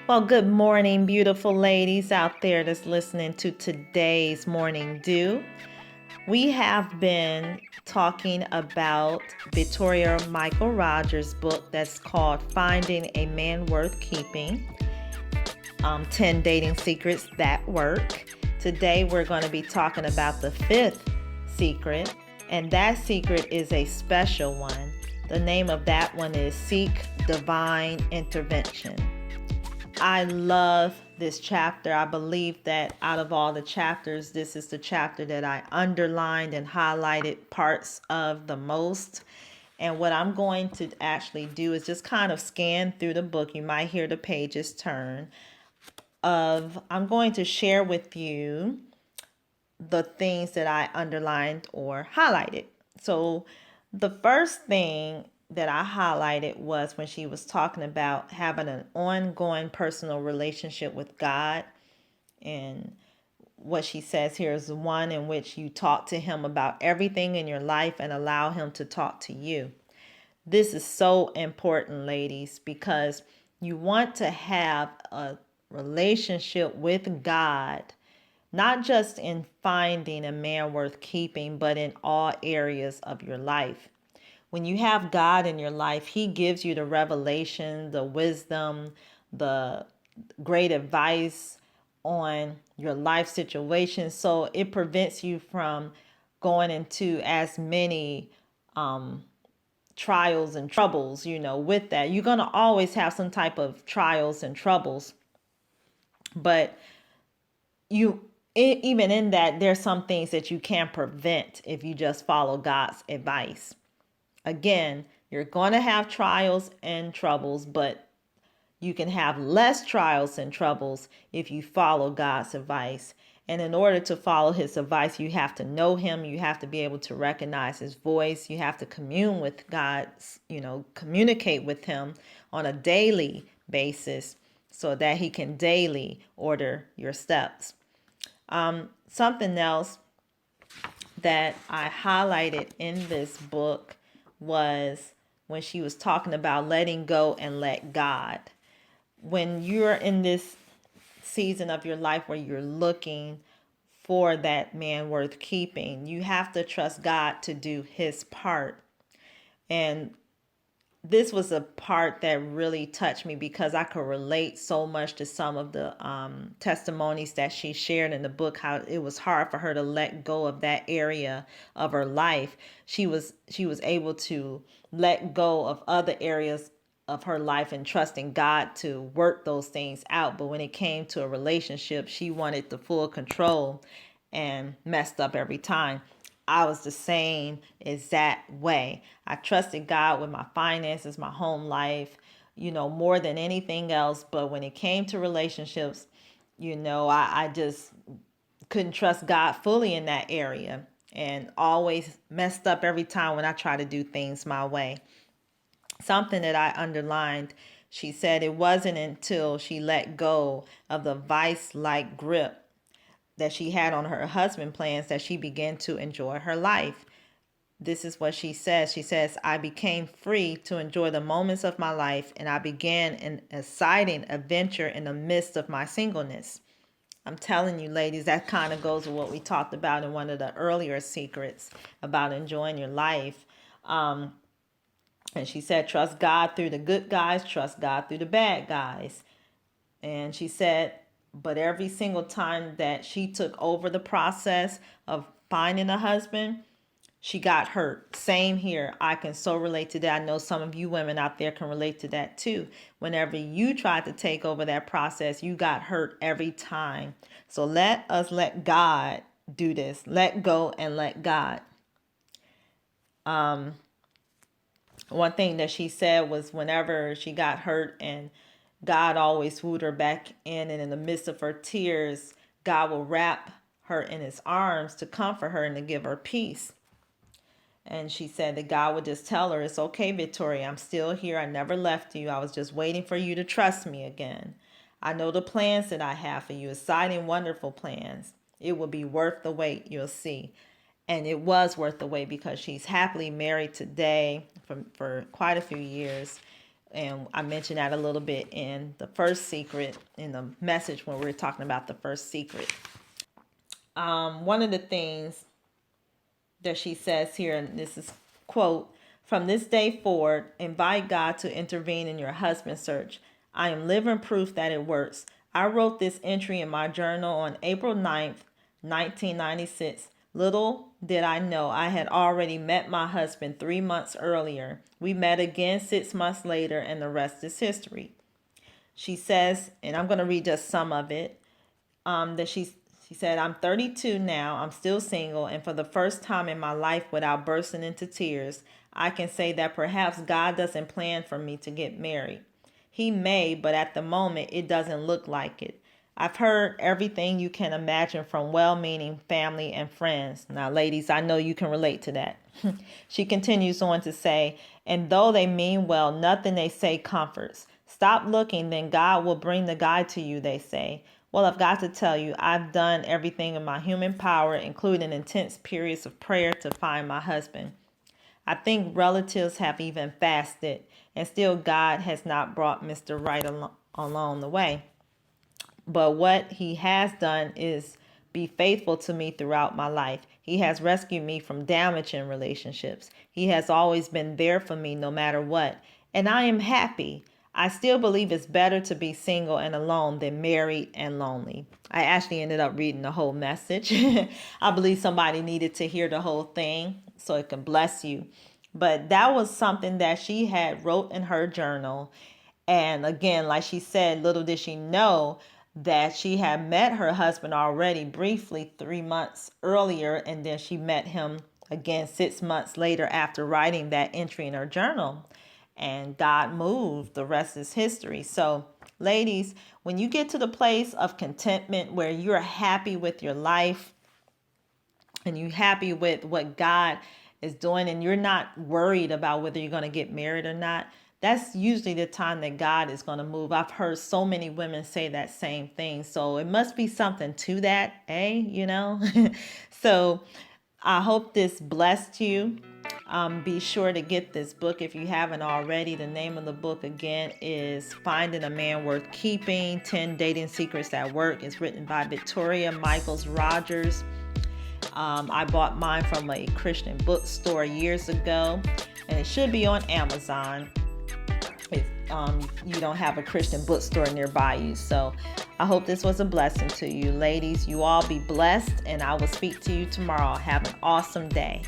Well, good morning, beautiful ladies out there that's listening to today's Morning Dew. We have been talking about Victoria Michael Rogers' book that's called Finding a Man Worth Keeping, 10 Dating Secrets That Work. Today, we're going to be talking about the fifth secret, and that secret is a special one. The name of that one is Seek Divine Intervention. I love this chapter. I believe that out of all the chapters, this is the chapter that I underlined and highlighted parts of the most. And what I'm going to actually do is just kind of scan through the book. You might hear the pages turn. I'm going to share with you the things that I underlined or highlighted. So the first thing that I highlighted was when she was talking about having an ongoing personal relationship with God. And what she says here is one in which you talk to Him about everything in your life and allow Him to talk to you. This is so important, ladies, because you want to have a relationship with God, not just in finding a man worth keeping, but in all areas of your life. When you have God in your life, He gives you the revelation, the wisdom, the great advice on your life situation. So it prevents you from going into as many trials and troubles, with that. You're going to always have some type of trials and troubles, but you even in that, there's some things that you can prevent if you just follow God's advice. Again, you're going to have trials and troubles, but you can have less trials and troubles if you follow God's advice. And in order to follow His advice, you have to know Him. You have to be able to recognize His voice. You have to commune with God, communicate with Him on a daily basis so that He can daily order your steps. Something else that I highlighted in this book was when she was talking about letting go and let God. When you're in this season of your life where you're looking for that man worth keeping, you have to trust God to do His part. And this was a part that really touched me because I could relate so much to some of the testimonies that she shared in the book, how it was hard for her to let go of that area of her life. She was able to let go of other areas of her life and trusting God to work those things out. But when it came to a relationship, she wanted the full control and messed up every time. I was the same exact way. I trusted God with my finances, my home life, more than anything else. But when it came to relationships, I just couldn't trust God fully in that area and always messed up every time when I try to do things my way. Something that I underlined, she said it wasn't until she let go of the vice like grip that she had on her husband plans that she began to enjoy her life. This is what she says. She says, I became free to enjoy the moments of my life, and I began an exciting adventure in the midst of my singleness. I'm telling you, ladies, that kind of goes with what we talked about in one of the earlier secrets about enjoying your life. And she said, trust God through the good guys, trust God through the bad guys. And she said, but every single time that she took over the process of finding a husband, she got hurt. Same here. I can so relate to that. I know some of you women out there can relate to that too. Whenever you tried to take over that process, you got hurt every time. So let us let God do this. Let go and let God. One thing that she said was whenever she got hurt and God always wooed her back in, and in the midst of her tears, God will wrap her in His arms to comfort her and to give her peace. And she said that God would just tell her, it's okay, Victoria, I'm still here. I never left you. I was just waiting for you to trust me again. I know the plans that I have for you, exciting, wonderful plans. It will be worth the wait, you'll see. And it was worth the wait because she's happily married today for quite a few years. And I mentioned that a little bit in the first secret, in the message when we were talking about the first secret. One of the things that she says here, and this is quote, "From this day forward, invite God to intervene in your husband search. I am living proof that it works. I wrote this entry in my journal on April 9th, 1996. Little did I know I had already met my husband 3 months earlier. We met again 6 months later, and the rest is history." She says, and I'm going to read just some of it, that she said, "I'm 32 now. I'm still single, and for the first time in my life, without bursting into tears, I can say that perhaps God doesn't plan for me to get married. He may, but at the moment, it doesn't look like it. I've heard everything you can imagine from well-meaning family and friends." Now, ladies, I know you can relate to that. She continues on to say, "And though they mean well, nothing they say comforts. Stop looking, then God will bring the guy to you," they say. Well, I've got to tell you, I've done everything in my human power, including intense periods of prayer, to find my husband. I think relatives have even fasted, and still God has not brought Mr. Right along the way. But what he has done is be faithful to me throughout my life. He has rescued me from damage in relationships. He has always been there for me no matter what. And I am happy. I still believe it's better to be single and alone than married and lonely. I actually ended up reading the whole message. I believe somebody needed to hear the whole thing so it can bless you. But that was something that she had wrote in her journal. And again, like she said, little did she know that she had met her husband already briefly 3 months earlier, and then she met him again 6 months later after writing that entry in her journal. And God moved. The rest is history. So, ladies, when you get to the place of contentment where you're happy with your life and you're happy with what God is doing, and you're not worried about whether you're going to get married or not, that's usually the time that God is going to move. I've heard so many women say that same thing. So it must be something to that, you know? So I hope this blessed you. Be sure to get this book if you haven't already. The name of the book again is Finding a Man Worth Keeping, 10 Dating Secrets That Work. It's written by Victoria Michaels Rogers. I bought mine from a Christian bookstore years ago, and it should be on Amazon if you don't have a Christian bookstore nearby you. So I hope this was a blessing to you. Ladies, you all be blessed, and I will speak to you tomorrow. Have an awesome day.